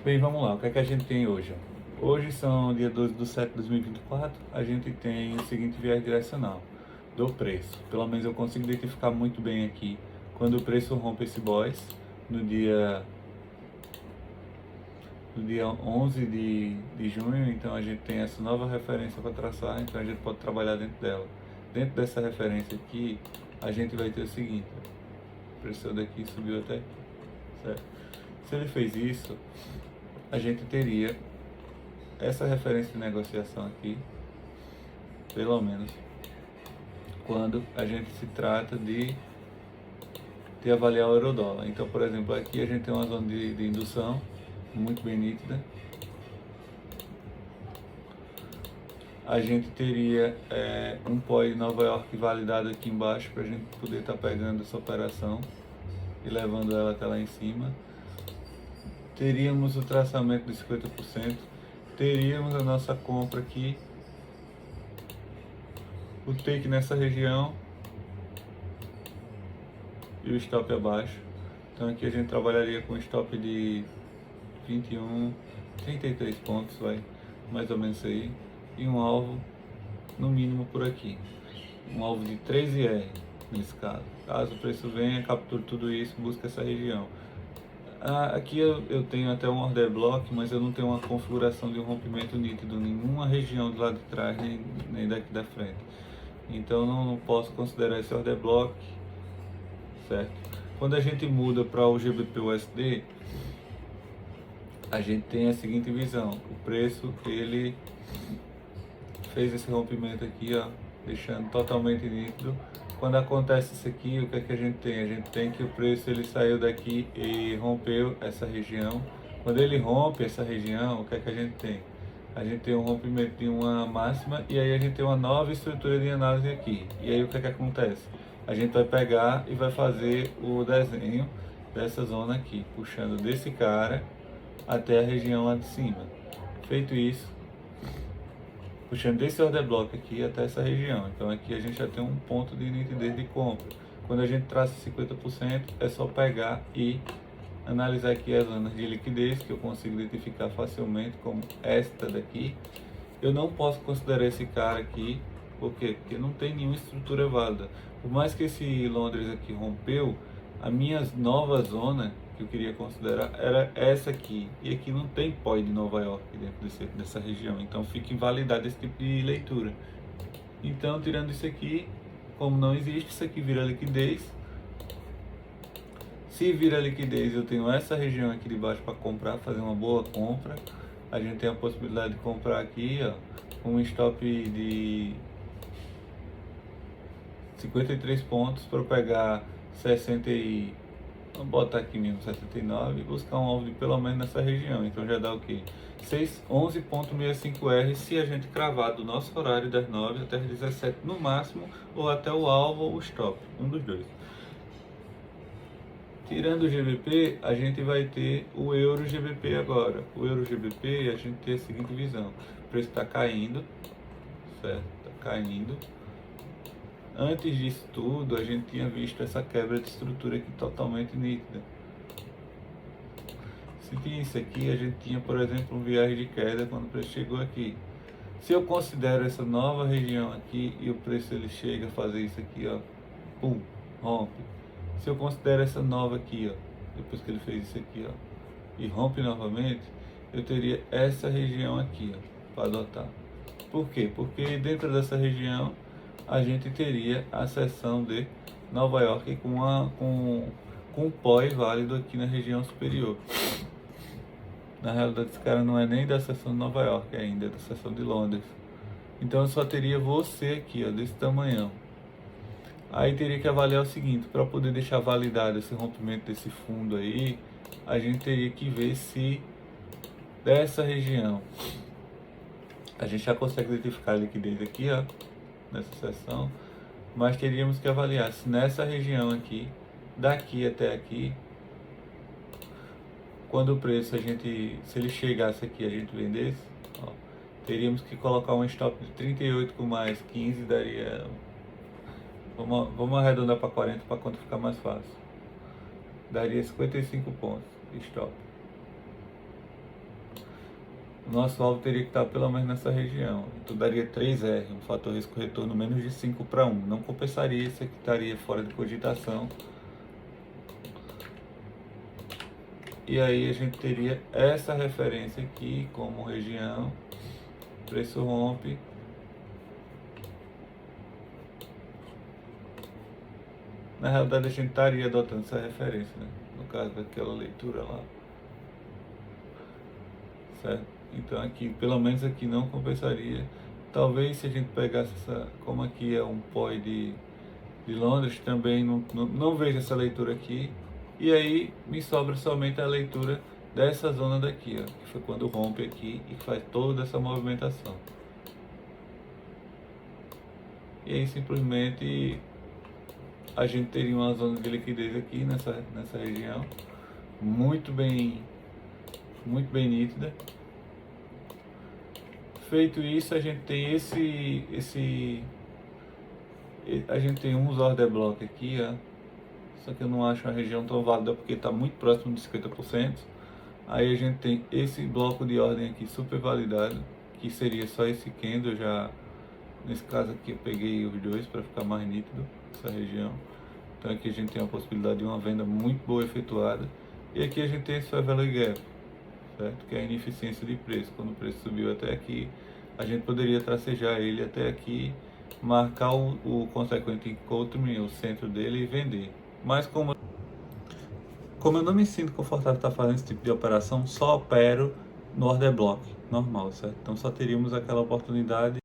Bem, vamos lá. O que é que a gente tem hoje? Hoje são dia 12 de 7 de 2024. A gente tem o seguinte viés direcional do preço. Pelo menos eu consigo identificar muito bem aqui quando o preço rompe esse boss no dia 11 de junho. Então a gente tem essa nova referência para traçar, então a gente pode trabalhar dentro dela. Dentro dessa referência aqui, a gente vai ter o seguinte: o preço daqui subiu até aqui, certo? Se ele fez isso, a gente teria essa referência de negociação aqui, pelo menos quando a gente se trata de avaliar o euro-dólar. Então, por exemplo, aqui a gente tem uma zona de indução muito bem nítida. A gente teria um POI de Nova York validado aqui embaixo para a gente poder estar pegando essa operação e levando ela até lá em cima. Teríamos o traçamento de 50%, teríamos a nossa compra aqui, o take nessa região e o stop abaixo. Então aqui a gente trabalharia com stop de 21, 33 pontos, mais ou menos aí, e um alvo no mínimo por aqui, um alvo de 13R nesse caso. Caso o preço venha, capture tudo isso, busca essa região. Aqui eu tenho até um order block, mas eu não tenho uma configuração de um rompimento nítido em nenhuma região do lado de trás, nem daqui da frente. Então não posso considerar esse order block, certo? Quando a gente muda para o GBP/USD, a gente tem a seguinte visão: o preço ele fez esse rompimento aqui, ó, deixando totalmente nítido. Quando acontece isso aqui, o que é que a gente tem? A gente tem que o preço ele saiu daqui e rompeu essa região. Quando ele rompe essa região, o que é que a gente tem? A gente tem um rompimento de uma máxima e aí a gente tem uma nova estrutura de análise aqui. E aí o que é que acontece? A gente vai pegar e vai fazer o desenho dessa zona aqui, puxando desse cara até a região lá de cima. Feito isso, puxando desse order block aqui até essa região. Então aqui a gente já tem um ponto de nitidez de compra. Quando a gente traça 50%, é só pegar e analisar aqui as zonas de liquidez, que eu consigo identificar facilmente como esta daqui. Eu não posso considerar esse cara aqui, por quê? Porque não tem nenhuma estrutura válida. Por mais que esse Londres aqui rompeu, a minha nova zona que eu queria considerar era essa aqui. E aqui não tem POI de Nova York dentro dessa região, então fica invalidado esse tipo de leitura. Então, tirando isso aqui, como não existe, isso aqui vira liquidez. Se vira liquidez, eu tenho essa região aqui de baixo para comprar, fazer uma boa compra. A gente tem a possibilidade de comprar aqui, ó, com um stop de 53 pontos para pegar 60 e... vamos botar aqui mesmo 79 e buscar um alvo de pelo menos nessa região. Então já dá o quê? 11,65R se a gente cravar do nosso horário das 9 até as 17 no máximo, ou até o alvo ou o stop, um dos dois. Tirando o GBP, a gente vai ter o Euro GBP agora. O Euro GBP, a gente tem a seguinte visão: o preço está caindo, certo? Está caindo. Antes disso tudo, a gente tinha visto essa quebra de estrutura aqui totalmente nítida. Se tinha isso aqui, a gente tinha, por exemplo, um viés de queda quando o preço chegou aqui. Se eu considero essa nova região aqui e o preço ele chega a fazer isso aqui, ó, pum, rompe. Se eu considero essa nova aqui, ó, depois que ele fez isso aqui, ó, e rompe novamente, eu teria essa região aqui, ó, para adotar. Por quê? Porque dentro dessa região a gente teria a seção de Nova York com um POI válido aqui na região superior. Na realidade, esse cara não é nem da seção de Nova York ainda, é da seção de Londres. Então eu só teria você aqui, ó, desse tamanhão. Aí teria que avaliar o seguinte: para poder deixar validado esse rompimento desse fundo aí, a gente teria que ver se dessa região a gente já consegue identificar a liquidez aqui, ó, nessa seção, mas teríamos que avaliar se nessa região aqui, daqui até aqui, quando o preço se ele chegasse aqui, a gente vendesse, ó, teríamos que colocar um stop de 38 com mais 15, daria, vamos arredondar para 40 para quanto ficar mais fácil, daria 55 pontos de stop. o nosso alvo teria que estar pelo menos nessa região. Então daria 3R, um fator risco-retorno menos de 5:1. Não compensaria, isso aqui estaria fora de cogitação. E aí a gente teria essa referência aqui como região, preço rompe. Na realidade a gente estaria adotando essa referência, né? No caso daquela leitura lá. Certo? Então aqui, pelo menos aqui não compensaria. Talvez se a gente pegasse essa, como aqui é um POI de Londres, também não vejo essa leitura aqui. E aí me sobra somente a leitura dessa zona daqui, ó, que foi quando rompe aqui e faz toda essa movimentação. E aí simplesmente a gente teria uma zona de liquidez aqui nessa região, muito bem nítida. Feito isso, a gente tem a gente tem uns order block aqui, ó. Só que eu não acho a região tão válida porque está muito próximo de 50%. Aí a gente tem esse bloco de ordem aqui super validado, que seria só esse candle. Já nesse caso aqui eu peguei os dois para ficar mais nítido essa região. Então aqui a gente tem a possibilidade de uma venda muito boa efetuada. E aqui a gente tem esse fair value gap, certo? Que é a ineficiência de preço. Quando o preço subiu até aqui, a gente poderia tracejar ele até aqui, marcar o consequente encontro, o centro dele e vender. Mas como eu não me sinto confortável estar fazendo esse tipo de operação, só opero no order block normal, certo? Então só teríamos aquela oportunidade